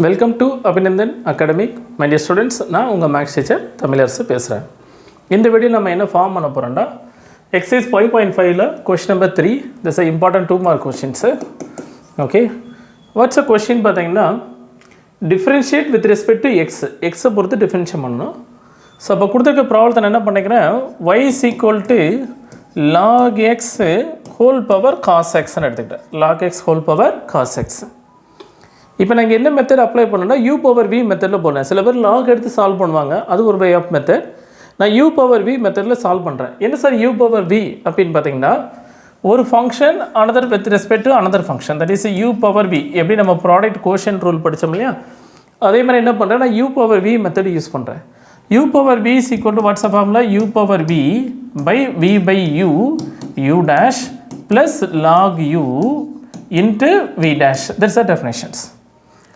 Welcome to Aabinandan Academy. My dear students, நான் உங்கள் maths teacher Tamilarasu பேசுகிறேன். இந்த வீடியோ நம்ம என்ன ஃபார்ம் பண்ண போகிறோம்னா எக்ஸசைஸ் 5.5ல question number 3. This is important 2 mark questions. Okay, what's a question பார்த்தீங்கன்னா டிஃப்ரென்ஷியேட் வித் ரெஸ்பெக்ட் டு எக்ஸை பொறுத்து டிஃப்ரென்ஷியேட் பண்ணணும். ஸோ அப்போ கொடுத்துருக்க ப்ராப்ளத்தை நான் என்ன பண்ணிக்கிறேன், y is equal to log x whole power cos xன்னு எடுத்துக்கிட்டேன். log x whole power cos x. இப்போ நாங்கள் என்ன மெத்தட் அப்ளை பண்ணோன்னா u பவர் v மெத்தடில் போடுறேன். சில பேர் லாக் எடுத்து சால்வ் பண்ணுவாங்க, அது ஒரு வே ஆஃப் மெத்தட். நான் u பவர் v மெத்தடில் சால்வ் பண்ணுறேன். என்ன சார் u பவர் v அப்படின்னு பார்த்தீங்கன்னா, ஒரு function another with respect to another function, that is u power v. எப்படி நம்ம ப்ராடக்ட் கோஷன் ரூல் படித்தோம் இல்லையா, அதே மாதிரி என்ன பண்ணுறேன், நான் u power v method use பண்ணுறேன். u power v is equal to what's the formula, u power v by v by u dash plus log u into v dash. That's the definitions.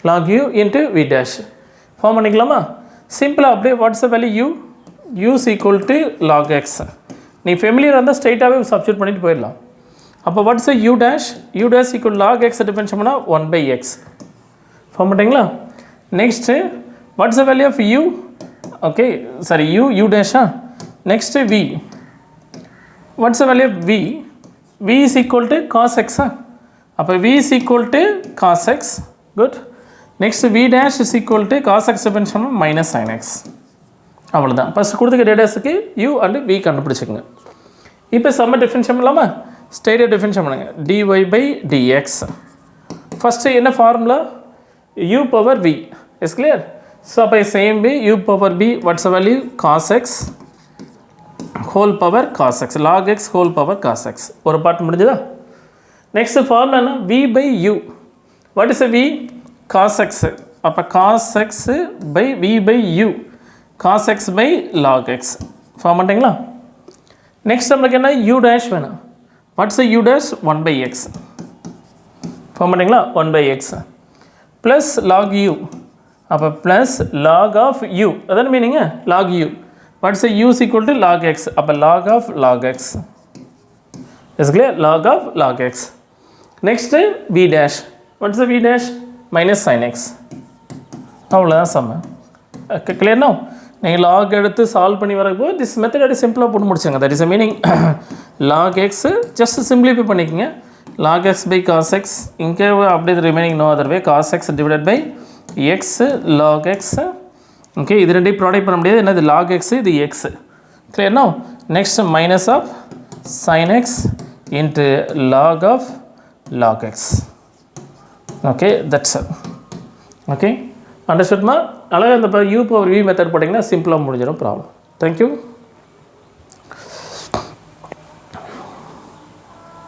log u into v dash form பண்ணிக்கலாமா? சிம்பிளாக அப்படியே what's the value u is equal to log x. நீ familiar இருந்தால் ஸ்ட்ரைட்டாகவே substitute பண்ணிட்டு போயிடலாம். அப்போ what's u dash equal log x difference பண்ணால் 1 by x ஃபார்ம் பண்ணிங்களா? Next what's the value of u, okay sorry u dash. Next v, what's the value of v is equal to cos x. அப்போ v is equal to cos x. Good. Next v dash is equal to cos x difference பண்ணால் minus sin x. அவ்வளோதான். First கொடுத்துக்க டேட்டாஸுக்கு u and v கண்டுபிடிச்சிக்கோங்க. இப்போ செம்ம differentiate பண்ணலாமா? ஸ்ட்ரெயிட்டாக டிஃபரன்ஷியேட் பண்ணுங்க. dy by dx. ஃபஸ்ட்டு என்ன formula, u power v is clear. So அப்போ same way u power v what's a value, cos x whole power cos x, log x whole power cos x. ஒரு part முடிஞ்சதா? Next formula என்ன, v by u. What is a v, cos x. அப்போ cos x by v by u, cos x by log x form பண்ணிட்டீங்களா? Next நம்மளுக்கு என்ன, u dash வேணும். What's u dash, 1 by x form பண்ணிட்டீங்களா? 1 by x plus log u. அப்போ plus log of u, அதான் மீனிங்க log u. What's u is equal to log x. அப்போ log of log x is clear, log of log x. Next v dash. What's v dash, minus sin x. அவ்வளோதான் செம்ம. Clear no? நீங்கள் log எடுத்து solve பண்ணி வரப்போ this method சிம்பிளாக போட்டு முடிச்சுங்க. That is a meaning log x just simplify பண்ணிக்கோங்க. log x by cos x, இங்கே அப்படியே remaining no other way, cos x divided by x log x. Okay, இது ரெண்டையும் ப்ராடக்ட் பண்ண முடியாது, என்னது log x, இது x. Clear no? Next minus of sin x into log of log x. Okay, that's it. Okay, அண்டர்ஸ்டுட்மா? அழகாக இந்த u power v method போட்டிங்கன்னா சிம்பிளாக முடிஞ்சிடும் ப்ராப்ளம். தேங்க்யூ.